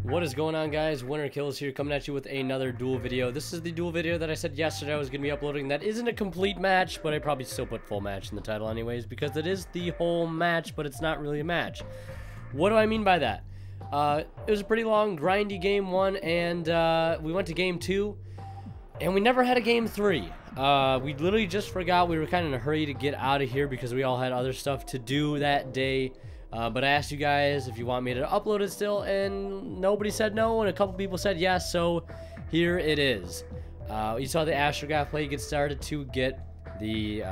What is going on, guys? Winner Kills here, coming at you with another duel video. This is the duel video that I said yesterday I was going to be uploading. That isn't a complete match, but I probably still put full match in the title anyways, because it is the whole match, but it's not really a match. What do I mean by that? It was a pretty long, grindy game 1, and we went to game 2, and we never had a game 3. We literally just forgot. We were kind of in a hurry to get out of here because we all had other stuff to do that day. But I asked you guys if you want me to upload it still, and nobody said no, and a couple people said yes, so here it is. You saw the astrograph play get started to get the,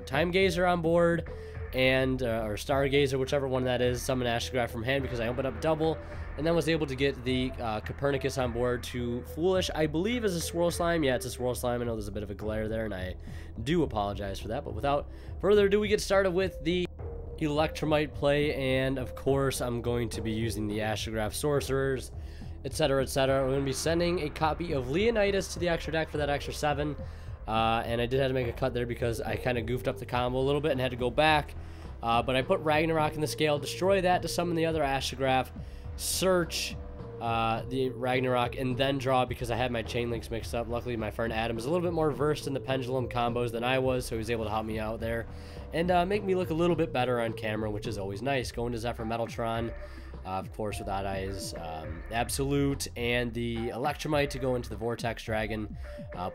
time gazer on board, and, or stargazer, whichever one that is, summon astrograph from hand because I opened up double, and then was able to get the Copernicus on board to Foolish, I believe is a swirl slime. Yeah, it's a swirl slime. I know there's a bit of a glare there, and I do apologize for that, but without further ado, we get started with the Electromite play, and of course I'm going to be using the astrograph sorcerers, etc, etc. We're going to be sending a copy of Leonidas to the extra deck for that extra 7, and I did have to make a cut there because I kind of goofed up the combo a little bit and had to go back, but I put Ragnarok in the scale, destroy that to summon the other astrograph, search the Ragnarok, and then draw because I had my chain links mixed up. Luckily my friend Adam is a little bit more versed in the pendulum combos than I was, so he was able to help me out there and make me look a little bit better on camera, which is always nice. Going to Zephyr Metaltron, of course, with Odd Eyes Absolute, and the Electromite to go into the Vortex Dragon.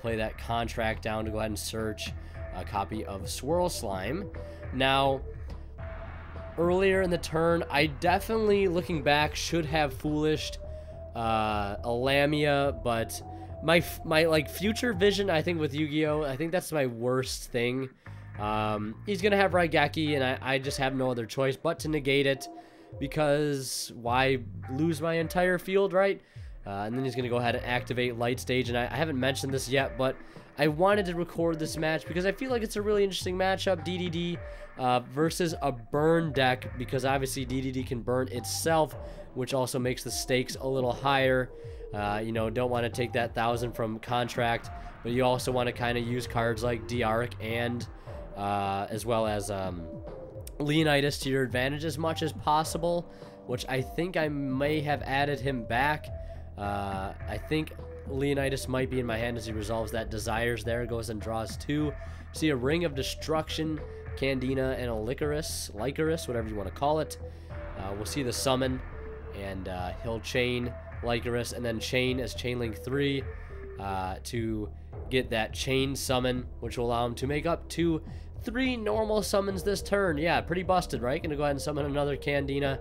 Play that contract down to go ahead and search a copy of Swirl Slime. Now, earlier in the turn, I definitely, looking back, should have Foolished a Lamia, but my like future vision, I think, with Yu-Gi-Oh, I think that's my worst thing. He's gonna have Raigeki, and I just have no other choice but to negate it, because why lose my entire field, right? And then he's gonna go ahead and activate Light Stage, and I haven't mentioned this yet, but I wanted to record this match because I feel like it's a really interesting matchup, DDD versus a burn deck, because obviously DDD can burn itself, which also makes the stakes a little higher. Don't want to take that 1,000 from contract, but you also want to kind of use cards like Diaric and as well as Leonidas to your advantage as much as possible, which I think I may have added him back. I think Leonidas might be in my hand as he resolves that Desires there, goes and draws 2. See a Ring of Destruction, Candina, and a Lycoris, whatever you want to call it. We'll see the summon, and he'll chain Lycoris, and then chain as Chainlink 3 to get that chain summon, which will allow him to make up to 3 normal summons this turn. Yeah, pretty busted, right? Gonna go ahead and summon another Candina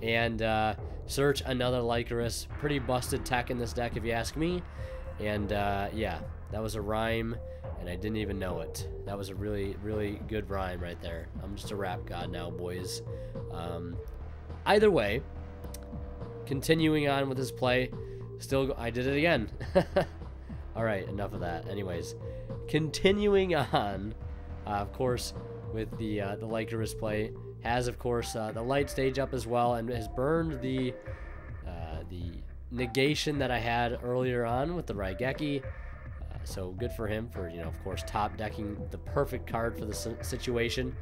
and search another Lycoris. Pretty busted tech in this deck, if you ask me. And yeah, that was a rhyme, and I didn't even know it. That was a really, really good rhyme right there. I'm just a rap god now, boys. Either way, continuing on with this play, I did it again. Alright, enough of that. Anyways, continuing on, of course, with the Lycoris play, has, of course, the Light Stage up as well, and has burned the negation that I had earlier on with the Raigeki. So good for him for, of course, top decking the perfect card for the situation.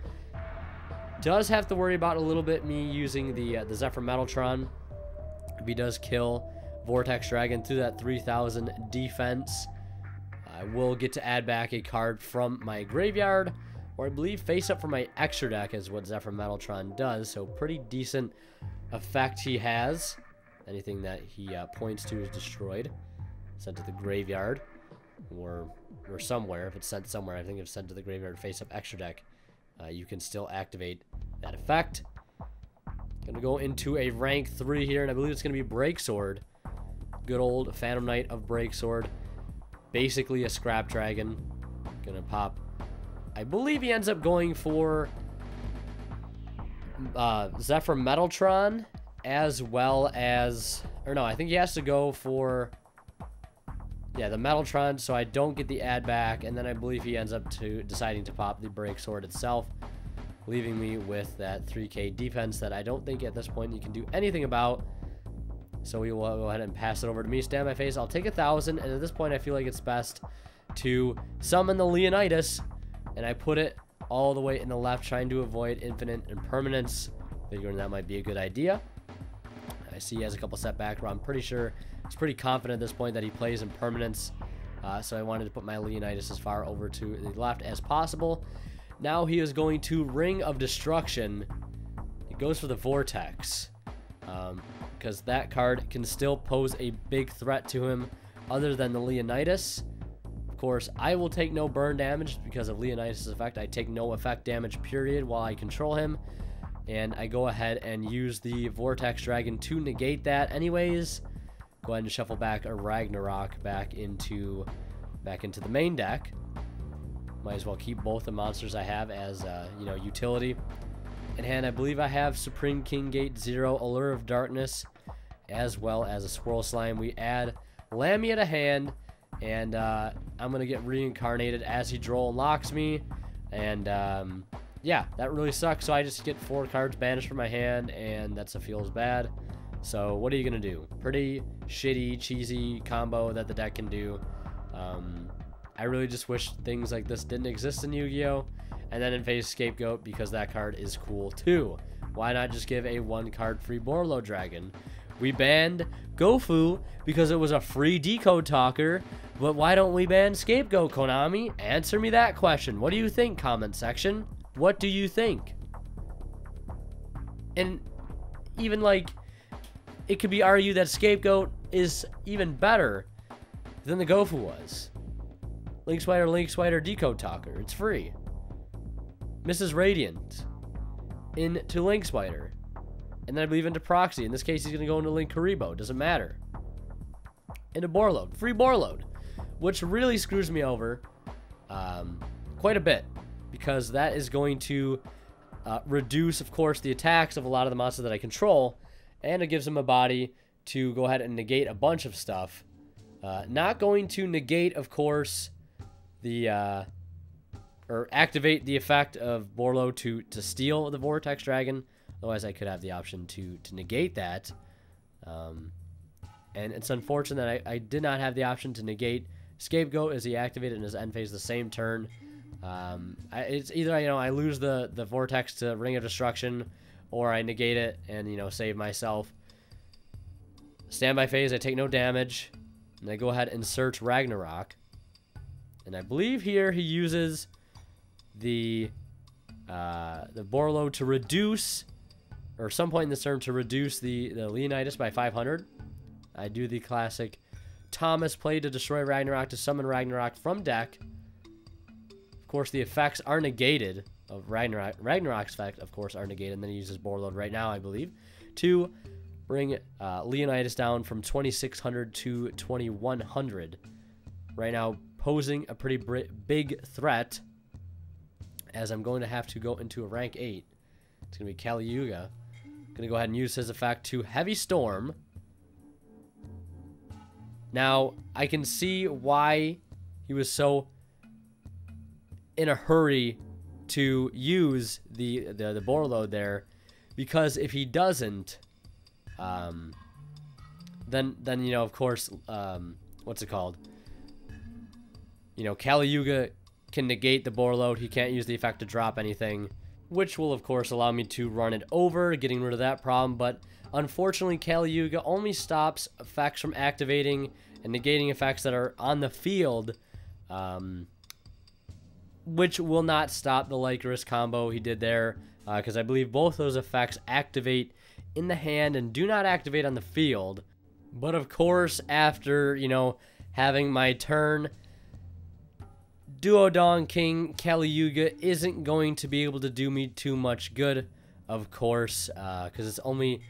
Does have to worry about a little bit me using the Zephyr Metaltron. If he does kill Vortex Dragon through that 3,000 defense, I will get to add back a card from my graveyard, or I believe face up for my extra deck is what Zephyr Metaltron does. So pretty decent effect he has. Anything that he points to is destroyed, sent to the graveyard, or somewhere. If it's sent somewhere, I think if it's sent to the graveyard face up extra deck, you can still activate that effect. Gonna go into a rank 3 here, and I believe it's gonna be Breaksword. Good old Phantom Knight of Breaksword. Basically a Scrap Dragon. Gonna pop. I believe he ends up going for Zephyr Metaltron, as well as, or no, I think he has to go for, yeah, the Metaltron, so I don't get the add back, and then I believe he ends up deciding to pop the Breaksword itself, leaving me with that 3k defense that I don't think at this point you can do anything about. So we will go ahead and pass it over to me. Stand my face. I'll take 1,000, and at this point I feel like it's best to summon the Leonidas, and I put it all the way in the left, trying to avoid infinite impermanence, figuring that might be a good idea. I see he has a couple setbacks, but I'm pretty sure, he's pretty confident at this point that he plays in permanence. So I wanted to put my Leonidas as far over to the left as possible. Now he is going to Ring of Destruction. He goes for the Vortex. Because that card can still pose a big threat to him other than the Leonidas. Of course, I will take no burn damage because of Leonidas' effect. I take no effect damage, period, while I control him. And I go ahead and use the Vortex Dragon to negate that anyways. Go ahead and shuffle back a Ragnarok back into the main deck. Might as well keep both the monsters I have as, you know, utility. In hand, I believe I have Supreme King Gate 0, Allure of Darkness, as well as a Swirl Slime. We add Lamia to hand, and I'm going to get reincarnated as he Droll unlocks me. And, yeah, that really sucks. So I just get 4 cards banished from my hand, and that feels bad. So what are you going to do? Pretty shitty, cheesy combo that the deck can do. I really just wish things like this didn't exist in Yu-Gi-Oh! And then in phase Scapegoat, because that card is cool too. Why not just give a 1-card free Borlo Dragon? We banned Gofu because it was a free decode talker, but why don't we ban Scapegoat, Konami? Answer me that question. What do you think, comment section? What do you think? And even like, it could be argued that Scapegoat is even better than the Gofu was. Link Spider, Decode Talker. It's free. Mrs. Radiant into Link Spider. And then I believe into Proxy. In this case, he's going to go into Link Karibo. Doesn't matter. Into Borload. Free Borload. Which really screws me over quite a bit. Because that is going to reduce, of course, the attacks of a lot of the monsters that I control. And it gives him a body to go ahead and negate a bunch of stuff. Not going to negate, of course, the or activate the effect of Borlo to steal the Vortex Dragon. Otherwise, I could have the option to negate that. And it's unfortunate that I did not have the option to negate Scapegoat as he activated in his end phase the same turn. It's either, you know, I lose the Vortex to Ring of Destruction, or I negate it and, you know, save myself. Standby phase, I take no damage. And I go ahead and search Ragnarok. And I believe here he uses the Borlo to reduce, or some point in this turn, to reduce the Leonidas by 500. I do the classic Thomas play to destroy Ragnarok to summon Ragnarok from deck. Of course, the effects are negated of Ragnarok's effect, of course, are negated. And then he uses Borlo right now, I believe, to bring Leonidas down from 2,600 to 2,100. Right now, posing a pretty big threat, as I'm going to have to go into a rank 8. It's going to be Kali Yuga. Going to go ahead and use his effect to Heavy Storm. Now, I can see why he was so in a hurry to use the Borlo there, because if he doesn't, then you know, of course, what's it called? You know, Kali Yuga can negate the Borlo. He can't use the effect to drop anything, which will, of course, allow me to run it over, getting rid of that problem. But unfortunately, Kali Yuga only stops effects from activating and negating effects that are on the field, which will not stop the Lycanus combo he did there, because I believe both those effects activate in the hand and do not activate on the field. But of course, after, you know, having my turn, Duodong King Kali Yuga isn't going to be able to do me too much good, of course, because it's only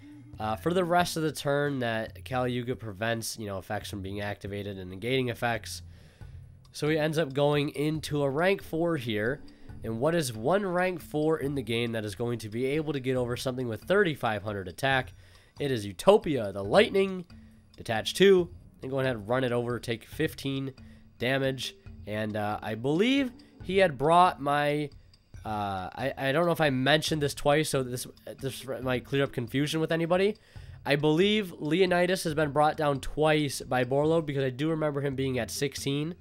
for the rest of the turn that Kali Yuga prevents, you know, effects from being activated and negating effects. So he ends up going into a rank 4 here. And what is one rank 4 in the game that is going to be able to get over something with 3,500 attack? It is Utopia, the Lightning, detach 2, and go ahead and run it over, take 15 damage. And I believe he had brought my, I don't know if I mentioned this twice, so this might clear up confusion with anybody. I believe Leonidas has been brought down twice by Borlo, because I do remember him being at 16.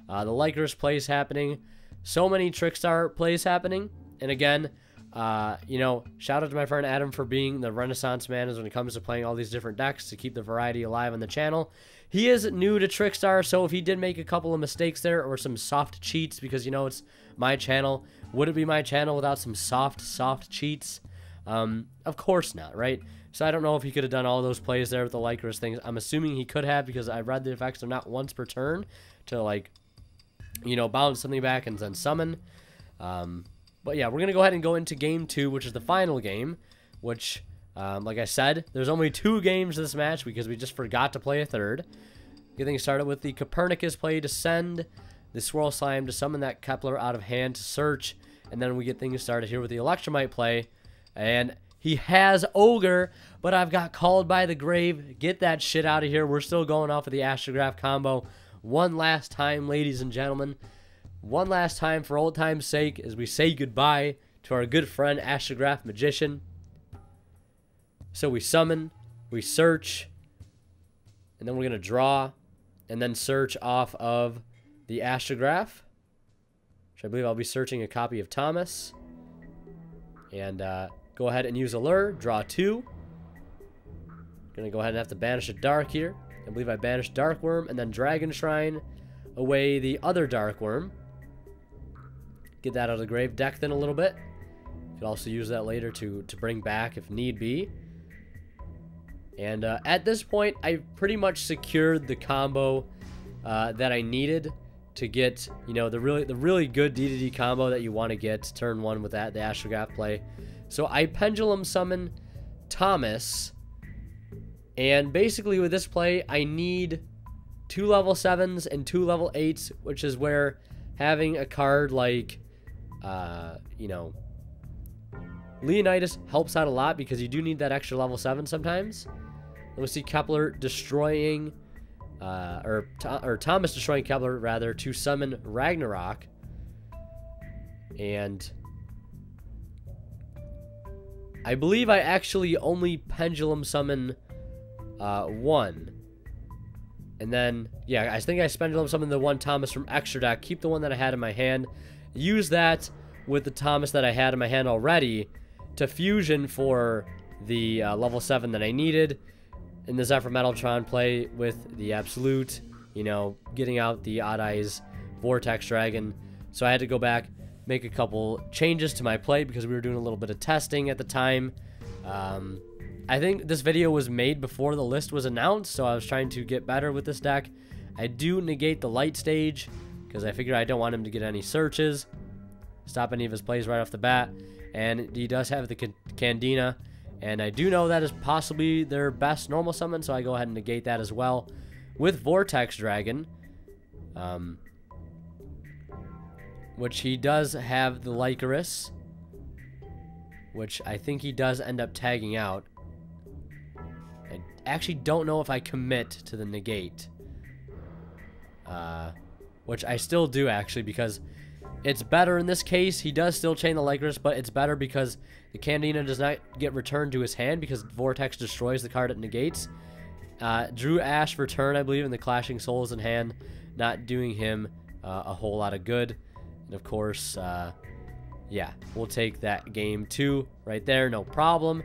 The Lycanus plays happening. So many Trickstar plays happening. And again, You know, shout out to my friend Adam for being the Renaissance man when it comes to playing all these different decks to keep the variety alive on the channel. He is new to Trickstar, so if he did make a couple of mistakes there or some soft cheats, because, you know, it's my channel, would it be my channel without some soft cheats? Of course not, right? So I don't know if he could have done all those plays there with the Lycurus things. I'm assuming he could have, because I read the effects are not once per turn to, like, you know, bounce something back and then summon. But yeah, we're going to go ahead and go into game 2, which is the final game, which, like I said, there's only 2 games this match because we just forgot to play a third. Get things started with the Copernicus play to send, the Swirl Slime to summon that Kepler out of hand to search, and then we get things started here with the Electromite play, and he has Ogre, but I've got Called by the Grave. Get that shit out of here. We're still going off of the Astrograph combo. One last time, ladies and gentlemen. One last time for old time's sake as we say goodbye to our good friend Astrograph Magician. So we summon, we search, and then we're going to draw, and then search off of the Astrograph, which I believe I'll be searching a copy of Thomas. And go ahead and use a lure, draw 2. Going to go ahead and have to banish a Dark here. I believe I banished Dark Worm, and then Dragon Shrine away the other Dark Worm. Get that out of the grave. Deck then a little bit. Could also use that later to bring back if need be. And at this point, I pretty much secured the combo that I needed to get, you know, the really good D combo that you want to get turn 1 with that, the Astrograph play. So I Pendulum summon Thomas, and basically with this play, I need 2 level 7s and 2 level 8s, which is where having a card like, you know, Leonidas helps out a lot because you do need that extra level 7 sometimes. And we see Kepler destroying, or Thomas destroying Kepler, rather, to summon Ragnarok. And I believe I actually only Pendulum summon 1. And then, yeah, I think I Pendulum summon the 1 Thomas from extra deck, keep the one that I had in my hand, use that with the Thomas that I had in my hand already to fusion for the level 7 that I needed in the Zephyr Metaltron play with the Absolute, you know, getting out the Odd Eyes Vortex Dragon. So I had to go back, make a couple changes to my play because we were doing a little bit of testing at the time. I think this video was made before the list was announced, so I was trying to get better with this deck. I do negate the Light Stage because I figure I don't want him to get any searches, stop any of his plays right off the bat. And he does have the Candina, and I do know that is possibly their best normal summon, so I go ahead and negate that as well with Vortex Dragon, which he does have the Lycurus, which I think he does end up tagging out. I actually don't know if I commit to the negate, which I still do actually, because it's better in this case. He does still chain the Lycurus, but it's better because the Candina does not get returned to his hand because Vortex destroys the card it negates. Drew Ash return, I believe, in the Clashing Souls in hand, not doing him a whole lot of good. And of course, yeah, we'll take that game 2 right there, no problem.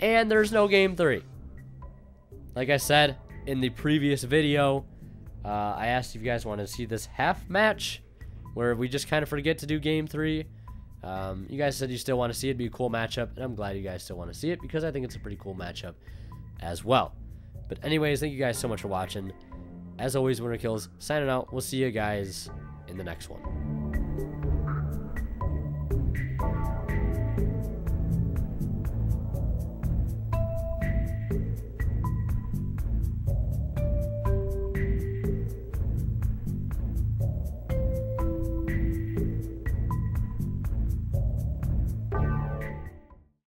And there's no game 3. Like I said in the previous video, I asked if you guys want to see this half match where we just kind of forget to do game 3. You guys said you still want to see it, be a cool matchup, and I'm glad you guys still want to see it because I think it's a pretty cool matchup as well. But anyways, thank you guys so much for watching. As always, Winner Kills signing out. We'll see you guys in the next one.